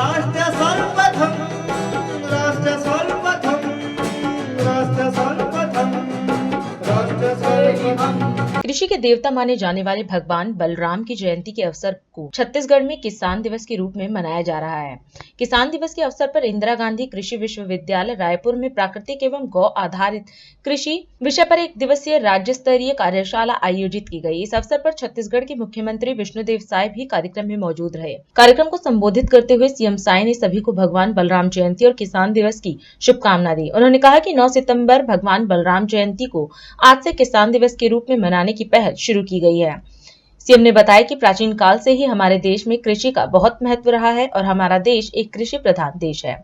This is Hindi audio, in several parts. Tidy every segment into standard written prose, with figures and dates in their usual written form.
राष्ट्र सर्वप्रथम राष्ट्र सर्वप्रथम राष्ट्र सर्वप्रथम राष्ट्र सर्वप्रथम। कृषि के देवता माने जाने वाले भगवान बलराम की जयंती के अवसर को छत्तीसगढ़ में किसान दिवस के रूप में मनाया जा रहा है। किसान दिवस के अवसर पर इंदिरा गांधी कृषि विश्वविद्यालय रायपुर में प्राकृतिक एवं गौ आधारित कृषि विषय पर एक दिवसीय राज्य स्तरीय कार्यशाला आयोजित की गई। इस अवसर पर छत्तीसगढ़ के मुख्यमंत्री विष्णुदेव साय भी कार्यक्रम में मौजूद रहे। कार्यक्रम को संबोधित करते हुए सीएम साय ने सभी को भगवान बलराम जयंती और किसान दिवस की शुभकामना दी। उन्होंने कहा कि 9 सितंबर भगवान बलराम जयंती को आज से किसान दिवस के रूप में मनाने की पहल शुरू की गई है। सीएम ने बताया कि प्राचीन काल से ही हमारे देश में कृषि का बहुत महत्व रहा है और हमारा देश एक कृषि प्रधान देश है।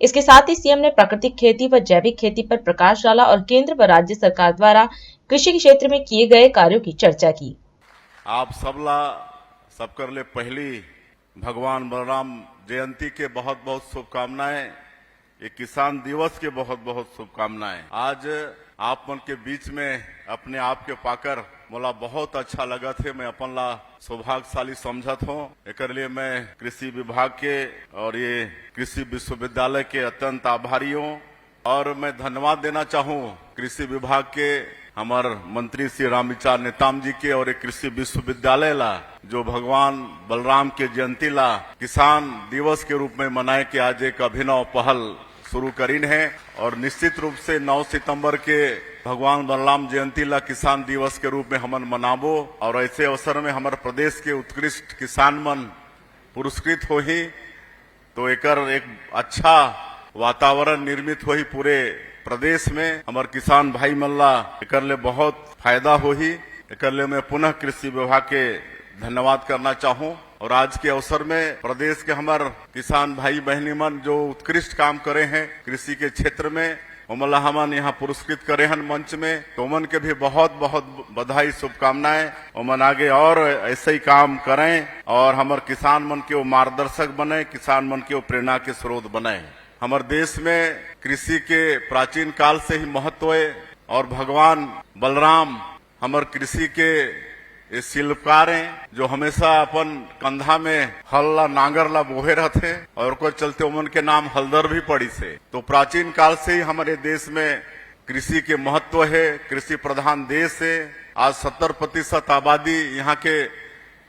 इसके साथ ही सीएम ने प्राकृतिक खेती व जैविक खेती पर प्रकाश डाला और केंद्र व राज्य सरकार द्वारा कृषि के क्षेत्र में किए गए कार्यों की चर्चा की। आप सबकर ले पहली भगवान बलराम जयंती के बहुत बहुत शुभकामनाएं। ये किसान दिवस के बहुत बहुत शुभकामनाएं। आज आप मन के बीच में अपने आप के पाकर मोला बहुत अच्छा लगा थे। मैं अपन ला सौभाग्यशाली समझत हूँ। एक लिए मैं कृषि विभाग के और ये कृषि विश्वविद्यालय के अत्यंत आभारी हूँ और मैं धन्यवाद देना चाहूँ कृषि विभाग के हमारे मंत्री श्री रामविचार नेताम जी के और एक कृषि विश्वविद्यालय ला जो भगवान बलराम के जयंती ला किसान दिवस के रूप में मनाए के आज एक अभिनव पहल शुरू करीन है। और निश्चित रूप से 9 सितंबर के भगवान बलराम जयंती ला किसान दिवस के रूप में हमन मनाबो और ऐसे अवसर में हमारे प्रदेश के उत्कृष्ट किसान मन पुरस्कृत हो ही तो एक अच्छा वातावरण निर्मित हो ही पूरे प्रदेश में हमारे किसान भाई मल्ला एकर ले बहुत फायदा हो ही। एकर ले मैं पुनः कृषि विभाग के धन्यवाद करना चाहूँ और आज के अवसर में प्रदेश के हमारे किसान भाई बहनी मन जो उत्कृष्ट काम करे हैं कृषि के क्षेत्र में उमला हमन यहाँ पुरस्कृत करे हैं मंच में, तो उमन के भी बहुत बहुत बधाई शुभकामनाएं। उमन आगे और ऐसे ही काम करें और हमारे किसान मन के वो मार्गदर्शक बने, किसान मन के वो प्रेरणा के स्रोत बने। हमारे देश में कृषि के प्राचीन काल से ही महत्व है और भगवान बलराम हमारे कृषि के ये शिल्पकार हैं जो हमेशा अपन कंधा में हल ला नांगर ला बोहे रहते और को चलते उमन के नाम हलदर भी पड़ी से। तो प्राचीन काल से ही हमारे देश में कृषि के महत्व है, कृषि प्रधान देश है। आज 70% आबादी यहाँ के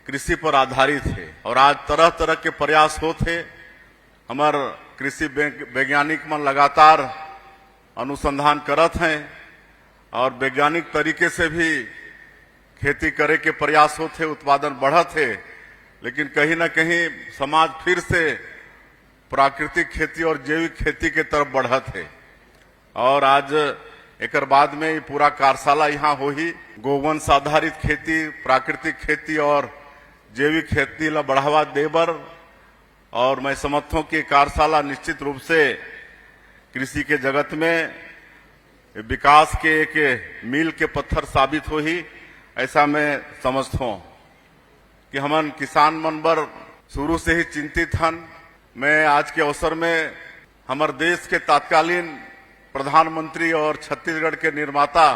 कृषि पर आधारित है और आज तरह तरह के प्रयास होते। हमारे कृषि वैज्ञानिक मन लगातार अनुसंधान करत हैं और वैज्ञानिक तरीके से भी खेती करे के प्रयास होते, उत्पादन बढ़त है। लेकिन कहीं न कहीं समाज फिर से प्राकृतिक खेती और जैविक खेती के तरफ बढ़त है और आज एक बाद में ये पूरा कार्यशाला यहाँ हो ही गोवंश आधारित खेती, प्राकृतिक खेती और जैविक खेती ला बढ़ावा देबर। और मैं समर्थों की कार्यशाला निश्चित रूप से कृषि के जगत में विकास के एक मील के पत्थर साबित हो ही ऐसा मैं समझता हूँ कि हमन किसान मन बर शुरू से ही चिंतित हन। मैं आज के अवसर में हमारे देश के तत्कालीन प्रधानमंत्री और छत्तीसगढ़ के निर्माता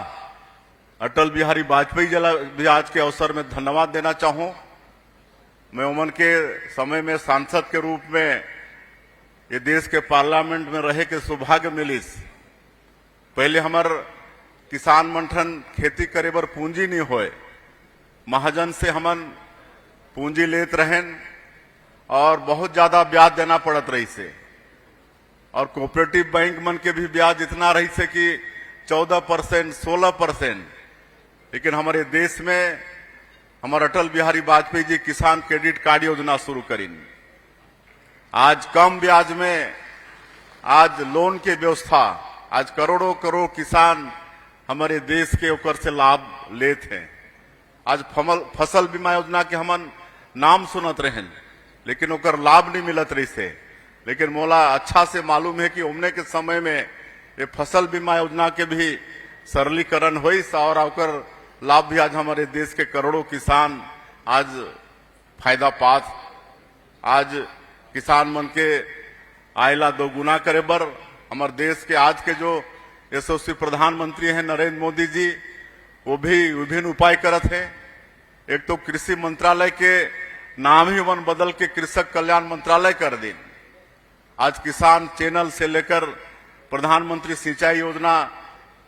अटल बिहारी वाजपेयी जी भी आज के अवसर में धन्यवाद देना चाहूँ। मैं उमन के समय में सांसद के रूप में ये देश के पार्लियामेंट में रहे के सौभाग्य मिलिस। पहले हमारे किसान मंठन खेती करे बर पूंजी नहीं होए, महाजन से हमन पूंजी लेत रहें और बहुत ज्यादा ब्याज देना पड़त रही से और कोऑपरेटिव बैंक मन के भी ब्याज इतना रही से कि 14% 16%। लेकिन हमारे देश में हमारे अटल बिहारी वाजपेयी जी किसान क्रेडिट कार्ड योजना शुरू करी। आज कम ब्याज में आज लोन के व्यवस्था आज करोड़ों करोड़ किसान हमारे देश के ओकर से लाभ लेते हैं। आज फसल बीमा योजना के हमन नाम सुनत रहें लेकिन ओकर लाभ नहीं मिलत रही से। लेकिन मोला अच्छा से मालूम है कि उमने के समय में ये फसल बीमा योजना के भी सरलीकरण हुई और ओकर लाभ भी आज हमारे देश के करोड़ों किसान आज फायदा पात। आज किसान मन के आयला दोगुना करे बर हमारे देश के आज के जो यशस्वी प्रधानमंत्री हैं नरेंद्र मोदी जी वो भी विभिन्न उपाय करत हैं। एक तो कृषि मंत्रालय के नाम ही वन बदल के कृषक कल्याण मंत्रालय कर दी आज किसान चैनल से लेकर प्रधानमंत्री सिंचाई योजना,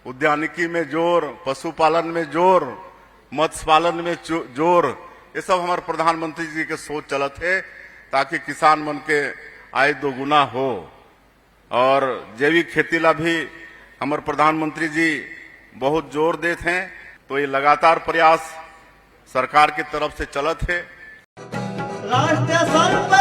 उद्यानिकी में जोर, पशुपालन में जोर, मत्स्य पालन में जोर, ये सब हमारे प्रधानमंत्री जी के सोच चलत है ताकि किसान मन के आय दोगुना हो। और जैविक खेती ला भी हमारे प्रधानमंत्री जी बहुत जोर देते हैं, तो ये लगातार प्रयास सरकार की तरफ से चलत है। राष्ट्र सर्वप्रथम